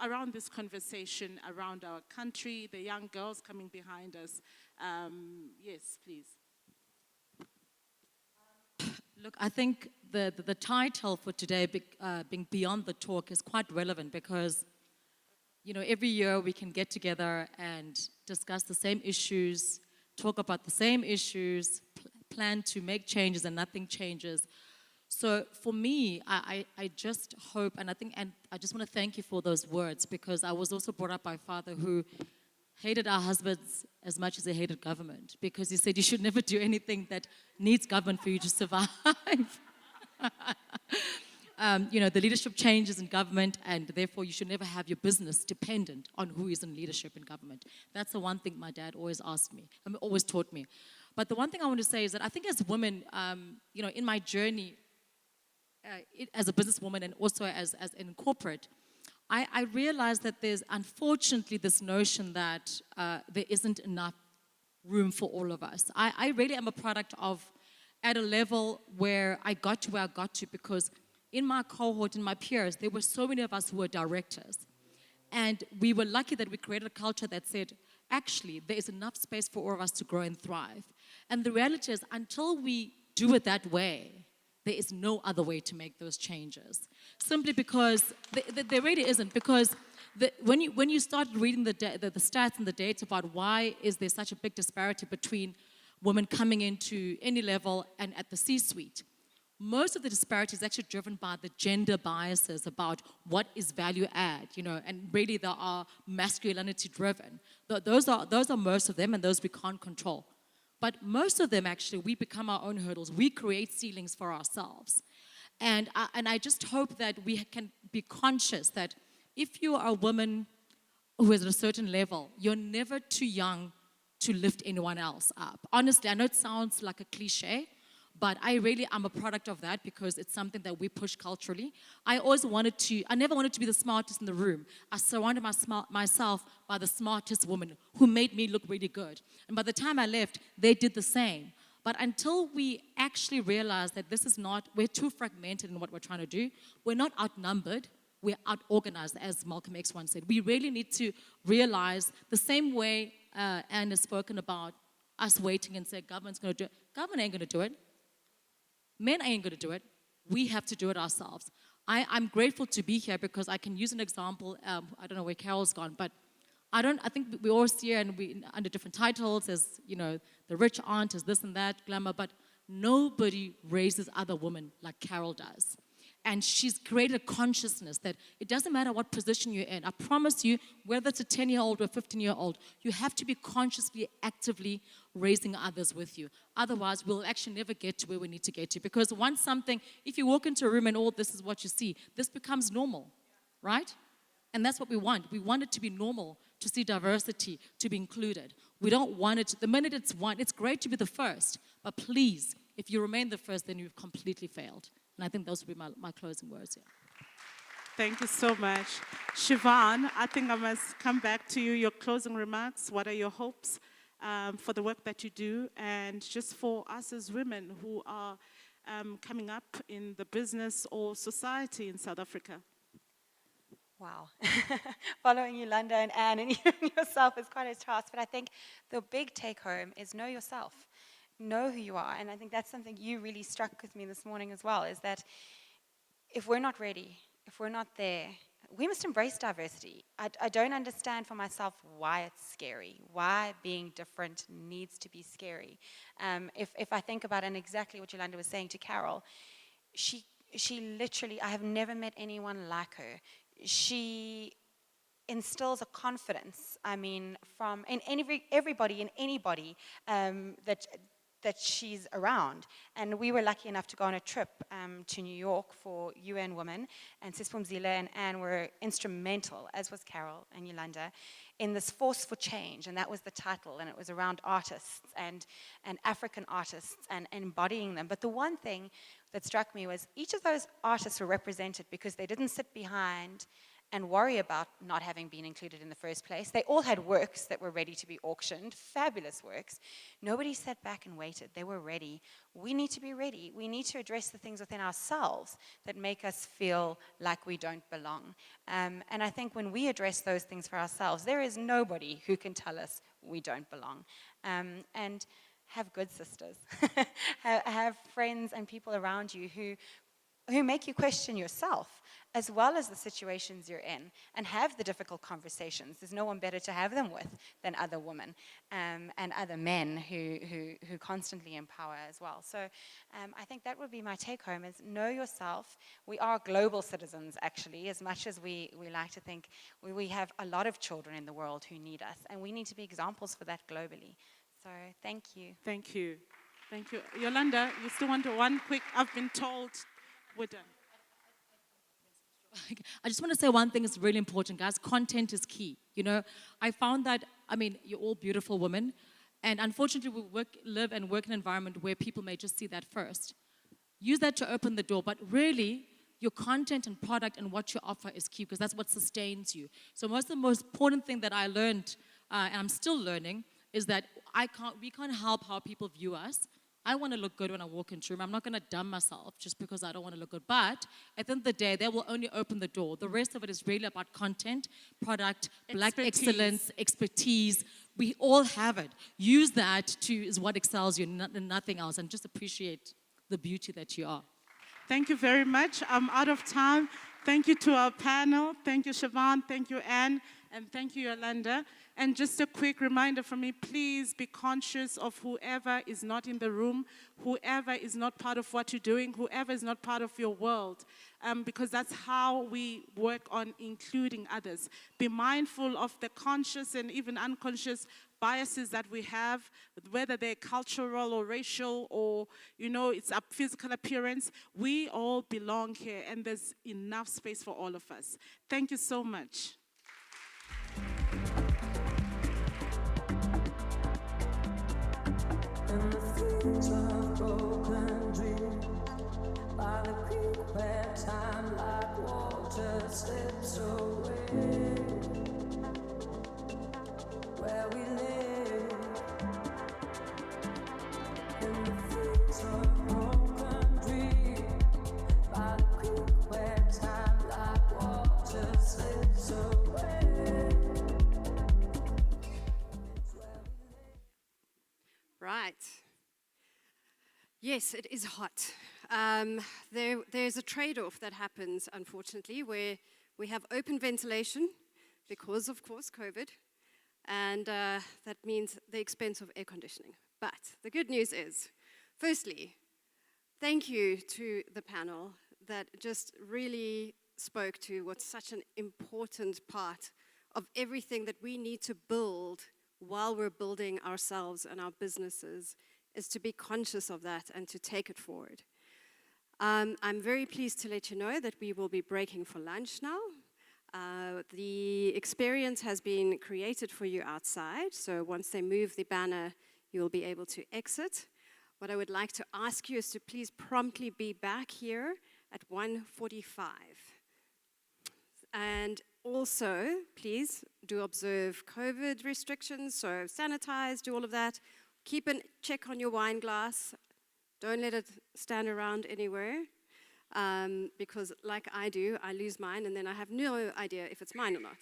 around this conversation around our country, the young girls coming behind us. Yes, please. Look, I think the title for today, being Beyond the Talk, is quite relevant because, you know, every year we can get together and discuss the same issues, talk about the same issues, plan to make changes, and nothing changes. So for me, I just hope, and I just want to thank you for those words, because I was also brought up by a father who hated our husbands as much as he hated government, because he said you should never do anything that needs government for you to survive. You know, the leadership changes in government, and therefore you should never have your business dependent on who is in leadership in government. That's the one thing my dad always asked me, always taught me. But the one thing I want to say is that I think as women, you know, in my journey as a businesswoman and also as in corporate, I realized that there's unfortunately this notion that there isn't enough room for all of us. I really am a product of, at a level where I got to where I got to, because in my cohort, in my peers, there were so many of us who were directors. And we were lucky that we created a culture that said, actually, there is enough space for all of us to grow and thrive. And the reality is, until we do it that way, there is no other way to make those changes. Simply because there really isn't. Because when you start reading the stats and the data about why is there such a big disparity between women coming into any level and at the C-suite, most of the disparity is actually driven by the gender biases about what is value add, you know, and really they are masculinity driven. Those are most of them, and those we can't control. But most of them, actually, we become our own hurdles. We create ceilings for ourselves. And I just hope that we can be conscious that if you are a woman who is at a certain level, you're never too young to lift anyone else up. Honestly, I know it sounds like a cliche, but I really am a product of that, because it's something that we push culturally. I never wanted to be the smartest in the room. I surrounded myself by the smartest women who made me look really good. And by the time I left, they did the same. But until we actually realize that we're too fragmented in what we're trying to do, we're not outnumbered, we're out-organized, as Malcolm X once said. We really need to realize the same way Anne has spoken about us waiting and say, government's going to do it. Government ain't going to do it. Men ain't going to do it. We have to do it ourselves. I'm grateful to be here because I can use an example. I don't know where Carol's gone, but I think we all see her and we under different titles as, you know, the rich aunt, as this and that, glamour, but nobody raises other women like Carol does. And she's created a consciousness that it doesn't matter what position you're in. I promise you, whether it's a 10-year-old or a 15-year-old, you have to be consciously, actively raising others with you. Otherwise, we'll actually never get to where we need to get to. Because if you walk into a room and all this is what you see, this becomes normal, right? And that's what we want. We want it to be normal, to see diversity, to be included. We don't want it, the minute it's great to be the first, but please, if you remain the first, then you've completely failed. And I think those would be my closing words here. Thank you so much. Siobhan, I think I must come back to you. Your closing remarks. What are your hopes for the work that you do, and just for us as women who are coming up in the business or society in South Africa? Wow. Following Yolanda and Anne and even yourself is quite a task, but I think the big take home is know yourself. Know who you are. And I think that's something you really struck with me this morning as well, is that if we're not ready, if we're not there, we must embrace diversity. I don't understand for myself why it's scary, why being different needs to be scary. If I think about, and exactly what Yolanda was saying to Carol, she literally, I have never met anyone like her. She instills a confidence, I mean, in everybody and anybody that she's around. And we were lucky enough to go on a trip to New York for UN Women, and Sispumzile and Anne were instrumental, as was Carol and Yolanda, in this Force for Change, and that was the title, and it was around artists and African artists and embodying them. But the one thing that struck me was each of those artists were represented because they didn't sit behind and worry about not having been included in the first place. They all had works that were ready to be auctioned, fabulous works. Nobody sat back and waited. They were ready. We need to be ready. We need to address the things within ourselves that make us feel like we don't belong. And I think when we address those things for ourselves, there is nobody who can tell us we don't belong. And have good sisters. have friends and people around you who make you question yourself, as well as the situations you're in, and have the difficult conversations. There's no one better to have them with than other women and other men who constantly empower as well. So I think that would be my take home, is know yourself. We are global citizens, actually, as much as we like to think. We have a lot of children in the world who need us, and we need to be examples for that globally. So thank you. Thank you. Thank you. Yolanda, you still want one quick, I've been told we're done. I just want to say one thing is really important, guys. Content is key. You know, I found that, I mean, you're all beautiful women, and unfortunately we live and work in an environment where people may just see that first. Use that to open the door, but really, your content and product and what you offer is key, because that's what sustains you. So the most important thing that I learned, and I'm still learning, is that we can't help how people view us. I want to look good when I walk into a room. I'm not going to dumb myself just because I don't want to look good. But at the end of the day, they will only open the door. The rest of it is really about content, product, black excellence, expertise. We all have it. Use that is what excels you, nothing else. And just appreciate the beauty that you are. Thank you very much. I'm out of time. Thank you to our panel. Thank you, Siobhan. Thank you, Anne. And thank you, Yolanda. And just a quick reminder from me, please be conscious of whoever is not in the room, whoever is not part of what you're doing, whoever is not part of your world, because that's how we work on including others. Be mindful of the conscious and even unconscious biases that we have, whether they're cultural or racial or, you know, it's a physical appearance. We all belong here, and there's enough space for all of us. Thank you so much. In the fields of broken dreams, by the creek where time like water slips away, where we live. In the fields of broken dreams, by the creek where time like water slips away. Right. Yes, it is hot. There's a trade-off that happens, unfortunately, where we have open ventilation because, of course, COVID, and that means the expense of air conditioning. But the good news is, firstly, thank you to the panel that just really spoke to what's such an important part of everything that we need to build while we're building ourselves and our businesses, is to be conscious of that and to take it forward. I'm very pleased to let you know that we will be breaking for lunch now. The experience has been created for you outside, so once they move the banner, you will be able to exit. What I would like to ask you is to please promptly be back here at 1:45. And also, please do observe COVID restrictions, so sanitize, do all of that. Keep a check on your wine glass. Don't let it stand around anywhere, because like I do, I lose mine and then I have no idea if it's mine or not.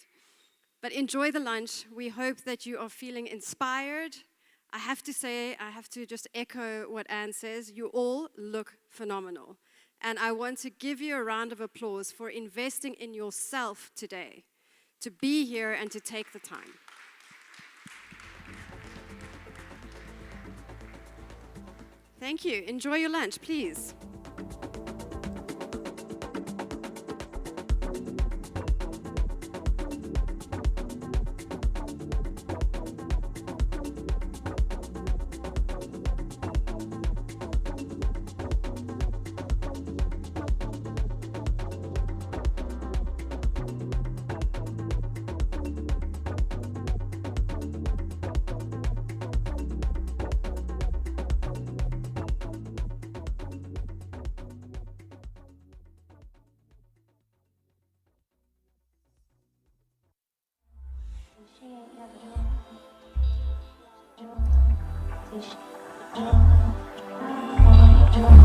But enjoy the lunch. We hope that you are feeling inspired. I have to say, I have to just echo what Anne says. You all look phenomenal. And I want to give you a round of applause for investing in yourself today, to be here and to take the time. Thank you. Enjoy your lunch, please. She